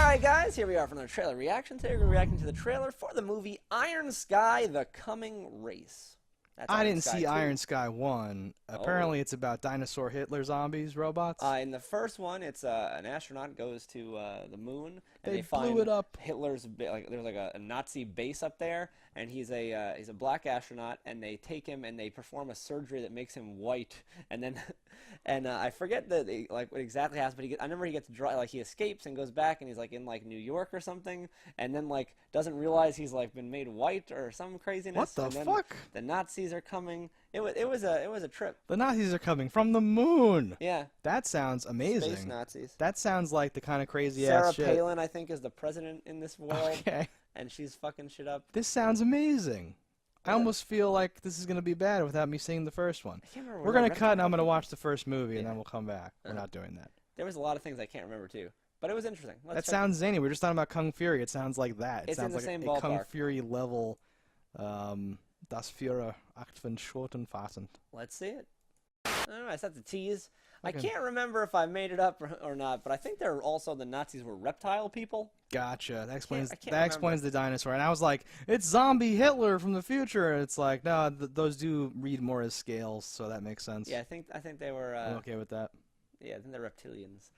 Alright guys, here we are from the trailer reaction. Today we're reacting to the trailer for the movie Iron Sky: The Coming Race. That's I Iron didn't Sky see 2. Iron Sky 1. Apparently it's about dinosaur Hitler zombies, robots. In the first one, it's an astronaut goes to the moon, and They find blew it up. Hitler's there's like a Nazi base up there, and he's a black astronaut, and they take him and they perform a surgery that makes him white, and then I forget what exactly happens, but I remember he gets dry, he escapes and goes back, and he's in New York or something, and then doesn't realize he's been made white or some craziness. What the and then fuck? The Nazis are coming. It was a trip. The Nazis are coming from the moon. Yeah. That sounds amazing. Space Nazis. That sounds like the kind of crazy Sarah ass shit. Palin, I think, is the president in this world. Okay. And she's fucking shit up. This sounds amazing. I almost feel like this is going to be bad without me seeing the first one. We're going to cut and I'm going to watch the first movie and then we'll come back. We're not doing that. There was a lot of things I can't remember too. But it was interesting. That sounds zany. We're just talking about Kung Fury. It sounds like that. It It's sounds in the like same a Kung ballpark. Fury level. Das Führer acht von Schoten fassend. Let's see it. Alright, that's the tease. Okay. I can't remember if I made it up or not, but I think they're also the Nazis were reptile people. Gotcha. That explains. I can't That explains the dinosaur. And I was like, it's zombie Hitler from the future. And it's like, no, those do read more as scales, so that makes sense. Yeah, I think they were. I'm okay with that. Yeah, I think they're reptilians.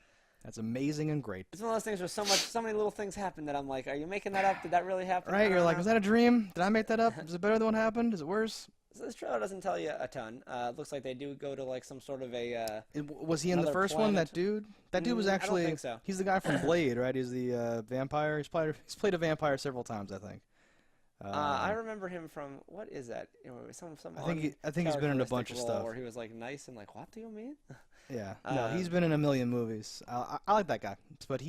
That's amazing and great. It's one of those things where so many little things happen that I'm like, are you making that up? Did that really happen? Right? You're like, was that a dream? Did I make that up? Is it better than what happened? Is it worse? So this trailer doesn't tell you a ton. It looks like they do go to some sort of a. Was he in the first one? That dude? That dude was actually. I don't think so. He's the guy from Blade, right? He's the vampire. He's played a vampire several times, I think. I remember him from what is that? Some I think he's been in a bunch of stuff. Where he was nice and what do you mean? Yeah, no, he's been in a million movies. I like that guy, but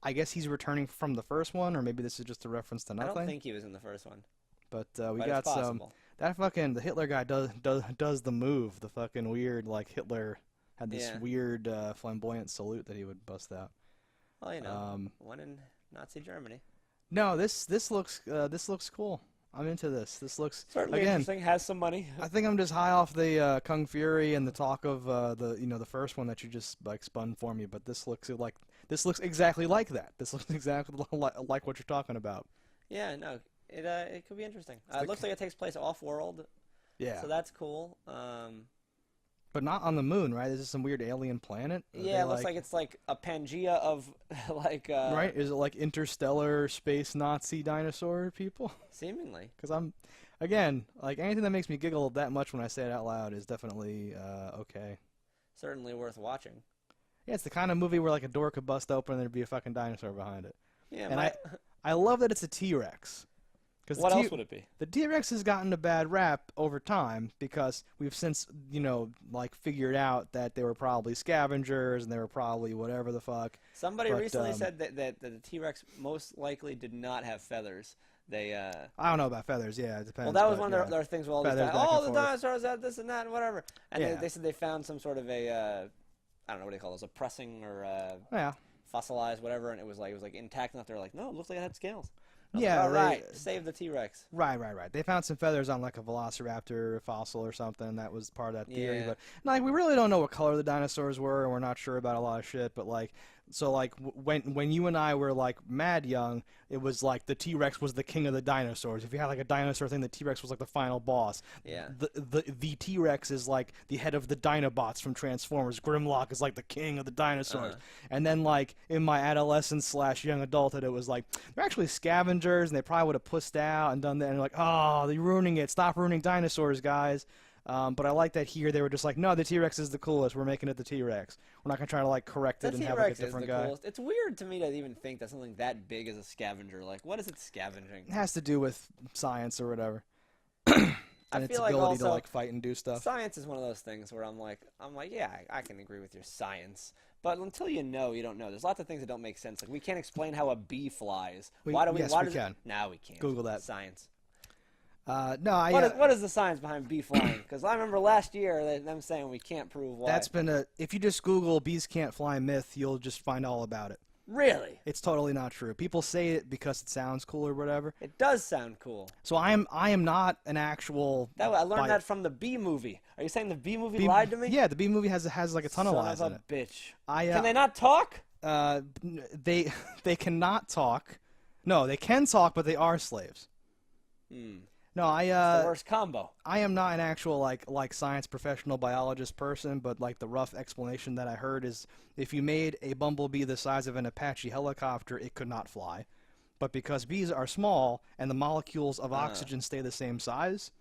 I guess he's returning from the first one, or maybe this is just a reference to nothing. I don't think he was in the first one. But we got some. The Hitler guy does the move. The fucking weird Hitler had this weird flamboyant salute that he would bust out. Well, one in Nazi Germany. No, this looks cool. I'm into this. This looks certainly interesting. Has some money. I think I'm just high off the Kung Fury and the talk of the first one that you just spun for me. But this looks exactly like that. This looks exactly like what you're talking about. Yeah, no, it could be interesting. It looks like it takes place off-world. Yeah. So that's cool. But not on the moon, right? This is some weird alien planet. Yeah, it looks like it's a Pangea of Right? Is it like interstellar space Nazi dinosaur people? Seemingly. Because again, anything that makes me giggle that much when I say it out loud is definitely okay. Certainly worth watching. Yeah, it's the kind of movie where a door could bust open and there'd be a fucking dinosaur behind it. Yeah. And I love that it's a T-Rex. What else would it be? The T-Rex has gotten a bad rap over time because we've since, figured out that they were probably scavengers and they were probably whatever the fuck. Somebody recently said that the T-Rex most likely did not have feathers. They I don't know about feathers. Yeah, it depends. Well, that was one of their things with all these the dinosaurs had this and that and whatever. And they said they found some sort of a I don't know what they call those, a pressing or fossilized whatever, and it was intact enough. They're like, no, it looks like it had scales. Yeah, right. Save the T-Rex. Right. They found some feathers on a velociraptor fossil or something. That was part of that theory. Yeah. But we really don't know what color the dinosaurs were, and we're not sure about a lot of shit. But when you and I were mad young, it was the T-Rex was the king of the dinosaurs. If you had a dinosaur thing, the T-Rex was the final boss. Yeah. The T-Rex is the head of the Dinobots from Transformers. Grimlock is the king of the dinosaurs. And then in my adolescence / young adulthood, it was they're actually scavengers, and they probably would have pussed out and done that. And oh, they're ruining it. Stop ruining dinosaurs, guys. But I like that here they were just no, the T-Rex is the coolest. We're making it the T-Rex. We're not going to try to correct it and have a different guy. Coolest. It's weird to me to even think that something that big is a scavenger. What is it scavenging? It has to do with science or whatever. And its ability to fight and do stuff. Science is one of those things where I'm like, yeah, I can agree with your science. But until you know, you don't know. There's lots of things that don't make sense. We can't explain how a bee flies. Yes, we can. Now we can't. Google that. Science. No, what is the science behind bee flying? Because I remember last year them saying we can't prove why. That's been if you just Google bees can't fly myth, you'll just find all about it. Really? It's totally not true. People say it because it sounds cool or whatever. It does sound cool. So I am not an actual. I learned that from the Bee Movie. Are you saying the Bee Movie lied to me? Yeah, the Bee Movie has a ton of lies in it. Son of a bitch. Can they not talk? they cannot talk. No, they can talk, but they are slaves. Hmm. No, It's the worst combo. I am not an actual like science professional biologist person, but like the rough explanation that I heard is if you made a bumblebee the size of an Apache helicopter, it could not fly. But because bees are small and the molecules of oxygen stay the same size,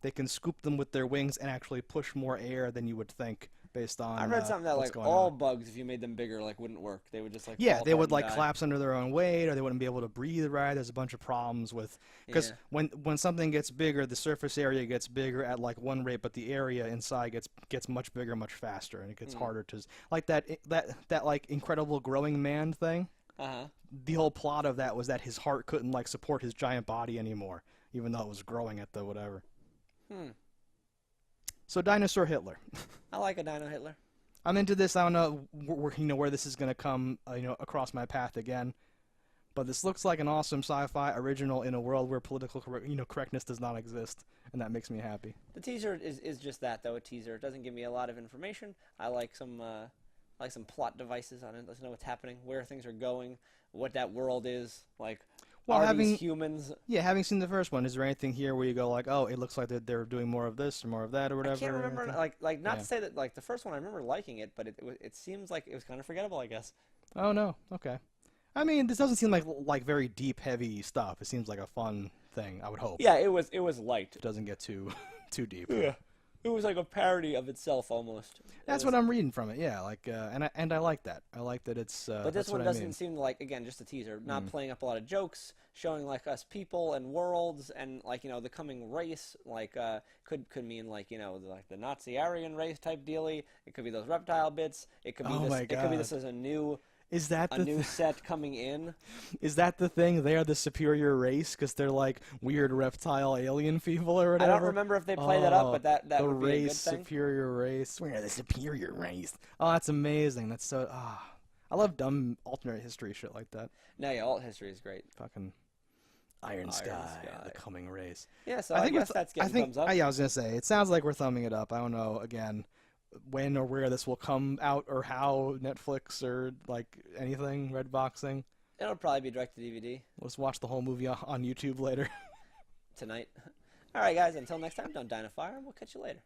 they can scoop them with their wings and actually push more air than you would think based on I read something that what's like going all on. bugs, if you made them bigger, like wouldn't work. They would just like Yeah, fall they apart would and like die. collapse under their own weight, or they wouldn't be able to breathe right. There's a bunch of problems with because Yeah. when something gets bigger, the surface area gets bigger at like one rate, but the area inside gets much bigger, much faster, and it gets harder to like that like Incredible Growing Man thing. Uh-huh. The whole plot of that was that his heart couldn't like support his giant body anymore, even though it was growing at the whatever. Hmm. So Dinosaur Hitler. I like a Dino Hitler. I'm into this. I don't know where this is gonna come across my path again, but this looks like an awesome sci-fi original in a world where political correctness does not exist, and that makes me happy. The teaser is just that, though, a teaser. It doesn't give me a lot of information. I like some plot devices on it. Let's know what's happening, where things are going, what that world is. Like, Well, are these humans? Yeah, having seen the first one, is there anything here where you go like, oh, it looks like they're doing more of this or more of that or whatever? I can't remember. Not Yeah. to say that like the first one, I remember liking it, but it seems like it was kind of forgettable, I guess. Oh no, okay. I mean, this doesn't seem like very deep, heavy stuff. It seems like a fun thing. I would hope. Yeah, it was light. It doesn't get too too deep. Yeah, it was like a parody of itself almost. That's what I'm reading from it. Yeah, like and I like that. I like that it's. But this that's one what I doesn't mean. seem like, again, just a teaser, not playing up a lot of jokes, showing like us people and worlds and like the coming race, like could mean like like the Nazi Aryan race type dealy. It could be those reptile bits. It could be Oh this. my It could be this God. as a new Is that the set coming in. is that the thing? They are the superior race because they're like weird reptile alien people or I whatever. don't remember if they play that up, but that the would be a good race, thing. superior race. We're the superior race. Oh, that's amazing. That's so. I love dumb alternate history shit like that. No, yeah, alt history is great. Fucking Iron Sky, Sky. the coming race. Yeah, so I guess that's getting thumbs up. Yeah, I was gonna say it sounds like we're thumbing it up. I don't know again when or where this will come out or how Netflix or like anything Redboxing. It'll probably be direct to DVD Let's watch the whole movie on YouTube later. tonight. All right, guys. Until next time, don't die in a fire. We'll catch you later.